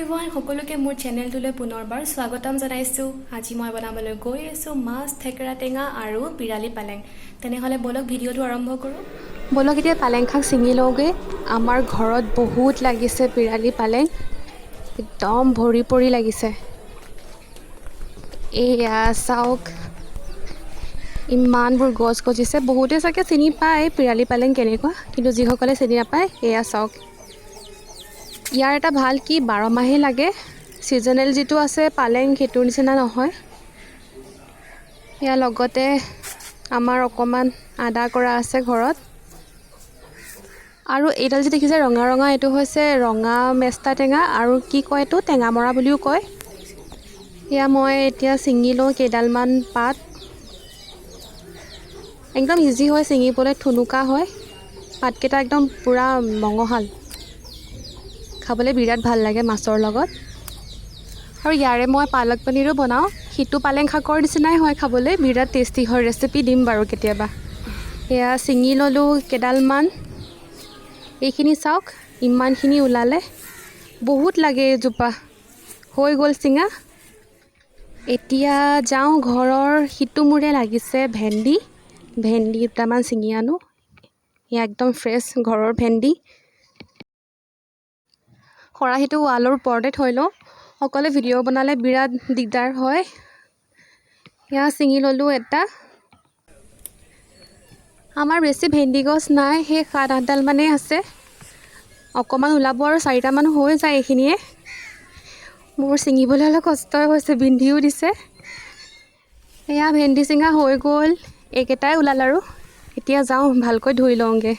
Everyone সকলোকে মোৰ চেনেলটোলৈ পুনৰবাৰ স্বাগতম জনাইছো। আজি মই বনাবলৈ গৈ আছো মাছ থেকেৰা টেঙা আৰু পিৰালি পালেং। তেনেহলে বলক ভিডিঅটো আৰম্ভ কৰো। বলক এতিয়া পালেং শাক ছিঙি লওঁগে। আমাৰ ঘৰত বহুত লাগিছে পিৰালি পালেং, একদম ভৰি পৰি লাগিছে। এয়া চাওক, ইমানবোৰ গছ গজিছে। বহুতে চাগে চিনি পায় পিৰালি পালেং কেনেকুৱা, কিন্তু যিসকলে চিনি নাপায় এয়া চাওক। ইয়াৰ এটা ভাল কি 12 মাহে লাগে। ছিজনেল যিটো আছে পালেং সেইটোৰ নিচিনা নহয়। ইয়াৰ লগতে আমাৰ অকণমান আদা কৰা আছে ঘৰত। আৰু এইডাল যে দেখিছে ৰঙা ৰঙা, এইটো হৈছে ৰঙা মেষ্টা টেঙা, আৰু কি কয় এইটো টেঙা মৰা বুলিও কয়। এয়া মই এতিয়া ছিঙি লওঁ কেইডালমান পাত। একদম ইজি হয় ছিঙিবলৈ, থুনুকা হয়। পাতকেইটা একদম পূৰা মঙহাল, খাবলৈ বিৰাট ভাল লাগে মাছৰ লগত। আৰু ইয়াৰে মই পালক পনীৰো বনাওঁ। সিটো পালেং শাকৰ নিচিনাই হয় খাবলৈ, বিৰাট টেষ্টি হয়। ৰেচিপি দিম বাৰু কেতিয়াবা। এয়া ছিঙি ল'লোঁ কেইডালমান। এইখিনি চাওক, ইমানখিনি ওলালে, বহুত লাগে এজোপা। হৈ গ'ল ছিঙা। এতিয়া যাওঁ ঘৰৰ সিটো মূৰে লাগিছে ভেন্দি দুটামান ছিঙি আনো। এয়া একদম ফ্ৰেছ ঘৰৰ ভেন্দি। খৰাহিটো ৱালৰ ওপৰতে থৈ লওঁ, অকলে ভিডিঅ' বনালে বিৰাট দিগদাৰ হয়। এয়া ছিঙি ল'লোঁ এটা। আমাৰ বেছি ভেন্দি গছ নাই, সেই 7-8ডাল মানেই আছে। অকণমান ওলাব আৰু 4টামান হৈ যায় এইখিনিয়ে। মোৰ ছিঙিবলৈ অলপ কষ্টই হৈছে, বিন্ধিও দিছে। এয়া ভেন্দি ছিঙা হৈ গ'ল, এইকেইটাই ওলাল আৰু। এতিয়া যাওঁ ভালকৈ ধুই লওঁগৈ।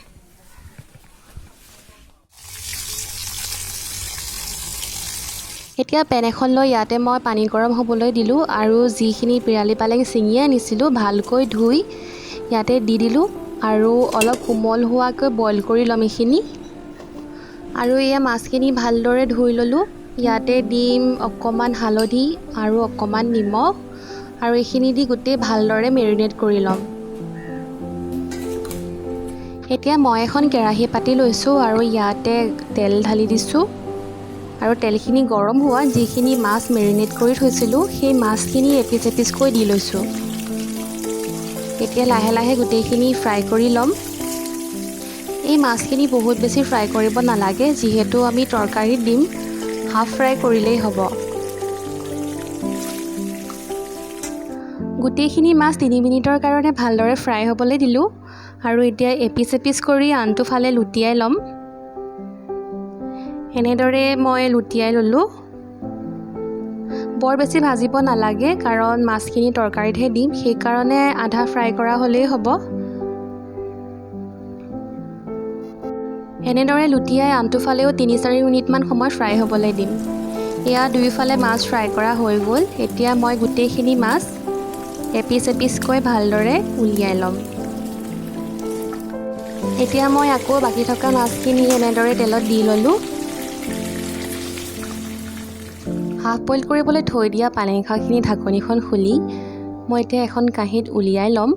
এতিয়া পেন এখন লৈ ইয়াতে মই পানী গৰম হ'বলৈ দিলোঁ, আৰু যিখিনি পিৰালি পালেং ছিঙি আনিছিলোঁ ভালকৈ ধুই ইয়াতে দি দিলোঁ, আৰু অলপ কোমল হোৱাকৈ বইল কৰি ল'ম এইখিনি। আৰু এয়া মাছখিনি ভালদৰে ধুই ল'লোঁ। ইয়াতে দিম অকণমান হালধি আৰু অকণমান নিমখ, আৰু এইখিনি দি গোটেই ভালদৰে মেৰিনেট কৰি ল'ম। এতিয়া মই এখন কেৰাহী পাতি লৈছোঁ, আৰু ইয়াতে তেল ঢালি দিছোঁ। আৰু তেলখিনি গৰম হোৱাত যিখিনি মাছ মেৰিনেট কৰি থৈছিলোঁ সেই মাছখিনি এপিচ এপিচকৈ দি লৈছোঁ। এতিয়া লাহে লাহে গোটেইখিনি ফ্ৰাই কৰি ল'ম। এই মাছখিনি বহুত বেছি ফ্ৰাই কৰিব নালাগে, যিহেতু আমি তৰকাৰীত দিম। হাফ ফ্ৰাই কৰিলেই হ'ব। গোটেইখিনি মাছ 3 মিনিটৰ কাৰণে ভালদৰে ফ্ৰাই হ'বলৈ দিলোঁ, আৰু এতিয়া এপিচ এপিচ কৰি আনটো ফালে লুটিয়াই ল'ম। এনেদৰে মই লুটিয়াই ল'লোঁ। বৰ বেছি ভাজিব নালাগে, কাৰণ মাছখিনি তৰকাৰীতহে দিম, সেইকাৰণে আধা ফ্ৰাই কৰা হ'লেই হ'ব। এনেদৰে লুটিয়াই আনটো ফালেও 3-4 মিনিটমান সময় ফ্ৰাই হ'বলৈ দিম। এয়া দুয়োফালে মাছ ফ্ৰাই কৰা হৈ গ'ল। এতিয়া মই গোটেইখিনি মাছ এপিচ এপিচকৈ ভালদৰে উলিয়াই ল'ম। এতিয়া মই আকৌ বাকী থকা মাছখিনি এনেদৰে তেলত দি ল'লোঁ। হাফ বইল কৰিবলৈ থৈ দিয়া পালেং শাকখিনি ঢাকনিখন খুলি মই এতিয়া এখন কাঁহীত উলিয়াই ল'ম,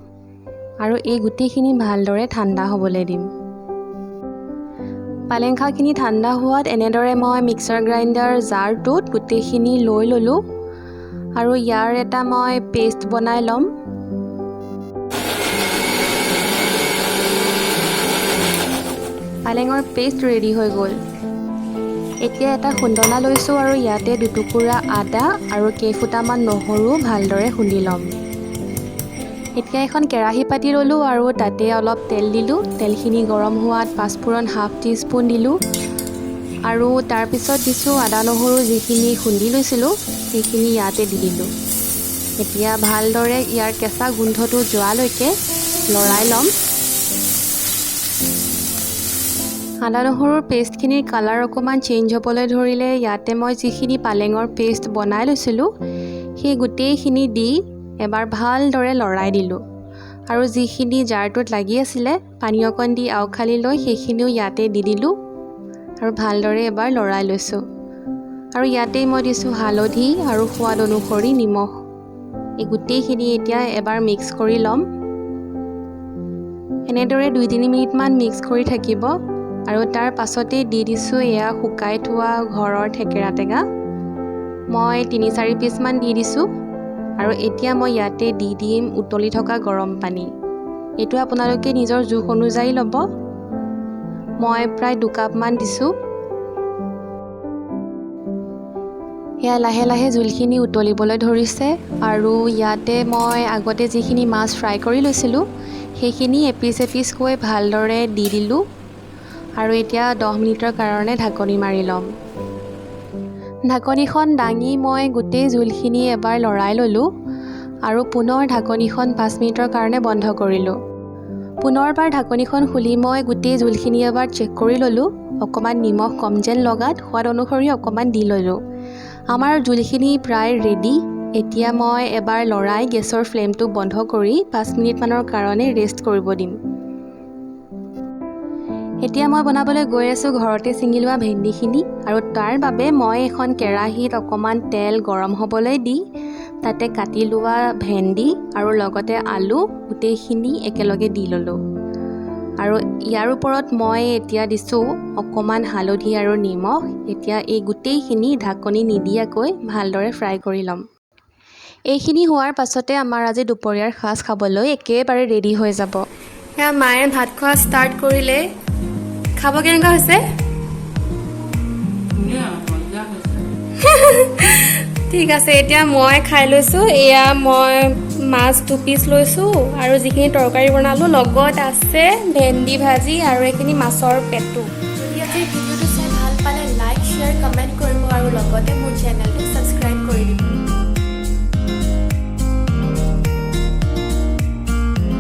আৰু এই গোটেইখিনি ভালদৰে ঠাণ্ডা হ'বলৈ দিম। পালেং শাকখিনি ঠাণ্ডা হোৱাত এনেদৰে মই মিক্সাৰ গ্ৰাইণ্ডাৰ জাৰটোত গোটেইখিনি লৈ ল'লোঁ, আৰু ইয়াৰ এটা মই পেষ্ট বনাই ল'ম। পালেঙৰ পেষ্ট ৰেডি হৈ গ'ল। এতিয়া এটা খুন্দনা লৈছোঁ, আৰু ইয়াতে 2 টুকুৰা আদা আৰু কেইফুটামান নহৰু ভালদৰে খুন্দি ল'ম। এতিয়া এখন কেৰাহী পাতি ল'লোঁ, আৰু তাতে অলপ তেল দিলোঁ। তেলখিনি গৰম হোৱাত পাঁচফোৰণ হাফ টিস্পুন দিলোঁ, আৰু তাৰপিছত দিছোঁ আদা নহৰু যিখিনি খুন্দি লৈছিলোঁ সেইখিনি ইয়াতে দি দিলোঁ। এতিয়া ভালদৰে ইয়াৰ কেঁচা গোন্ধটো যোৱালৈকে লৰাই ল'ম। আদা নহৰুৰ পেষ্টখিনিৰ কালাৰ অকণমান চেঞ্জ হ'বলৈ ধৰিলে ইয়াতে মই যিখিনি পালেঙৰ পেষ্ট বনাই লৈছিলোঁ সেই গোটেইখিনি দি এবাৰ ভালদৰে লৰাই দিলোঁ, আৰু যিখিনি জাৰটোত লাগি আছিলে পানী অকণ দি আওখালি লৈ সেইখিনিও ইয়াতে দি দিলোঁ, আৰু ভালদৰে এবাৰ লৰাই লৈছোঁ। আৰু ইয়াতেই মই দিছোঁ হালধি আৰু সোৱাদ অনুসৰি নিমখ। এই গোটেইখিনি এতিয়া এবাৰ মিক্স কৰি ল'ম। এনেদৰে 2-3 মিনিটমান মিক্স কৰি থাকিব, আৰু তাৰ পাছতেই দি দিছোঁ এয়া শুকাই থোৱা ঘৰৰ থেকেৰা টেঙা। মই 3-4 পিচমান দি দিছোঁ আৰু এতিয়া মই ইয়াতে দি দিম উতলি থকা গৰম পানী। এইটো আপোনালোকে নিজৰ জোখ অনুযায়ী ল'ব। মই প্ৰায় 2 কাপমান দিছোঁ। এয়া লাহে লাহে জোলখিনি উতলিবলৈ ধৰিছে আৰু ইয়াতে মই আগতে যিখিনি মাছ ফ্ৰাই কৰি লৈছিলোঁ সেইখিনি এপিচ এপিচকৈ ভালদৰে দি দিলোঁ আৰু এতিয়া 10 মিনিটৰ কাৰণে ঢাকনি মাৰি ল'ম। ঢাকনিখন দাঙি মই গোটেই জোলখিনি এবাৰ লৰাই ল'লোঁ আৰু পুনৰ ঢাকনিখন 5 মিনিটৰ কাৰণে বন্ধ কৰিলোঁ। পুনৰবাৰ ঢাকনিখন খুলি মই গোটেই জোলখিনি এবাৰ চেক কৰি ল'লোঁ। অকণমান নিমখ কম যেন লগাত সোৱাদ অনুসৰি অকণমান দি ল'লোঁ। আমাৰ জোলখিনি প্ৰায় ৰেডি। এতিয়া মই এবাৰ লৰাই গেছৰ ফ্লেমটো বন্ধ কৰি 5 মিনিটমানৰ কাৰণে ৰেষ্ট কৰিব দিম। এতিয়া মই বনাবলৈ গৈ আছোঁ ঘৰতে ছিঙি লোৱা ভেন্দিখিনি আৰু তাৰ বাবে মই এখন কেৰাহীত অকণমান তেল গৰম হ'বলৈ দি তাতে কাটি লোৱা ভেন্দি আৰু লগতে আলু গোটেইখিনি একেলগে দি ল'লোঁ আৰু ইয়াৰ ওপৰত মই এতিয়া দিছোঁ অকণমান হালধি আৰু নিমখ। এতিয়া এই গোটেইখিনি ঢাকনি নিদিয়াকৈ ভালদৰে ফ্ৰাই কৰি ল'ম। এইখিনি হোৱাৰ পাছতে আমাৰ আজি দুপৰীয়াৰ সাজ খাবলৈ একেবাৰে ৰেডি হৈ যাব। এয়া মায়ে ভাত খোৱা ষ্টাৰ্ট কৰিলে। খাব কেনেকুৱা হৈছে? ঠিক আছে, এতিয়া মই খাই লৈছোঁ। এয়া মই মাছ 2 পিচ লৈছোঁ আৰু যিখিনি তৰকাৰী বনালোঁ লগত আছে ভেন্দি ভাজি আৰু এইখিনি মাছৰ পেটু। যদি আজি ভিডিঅ'টো চাই ভাল পালে লাইক, শ্বেয়াৰ, কমেণ্ট কৰিব আৰু লগতে মোৰ চেনেলটো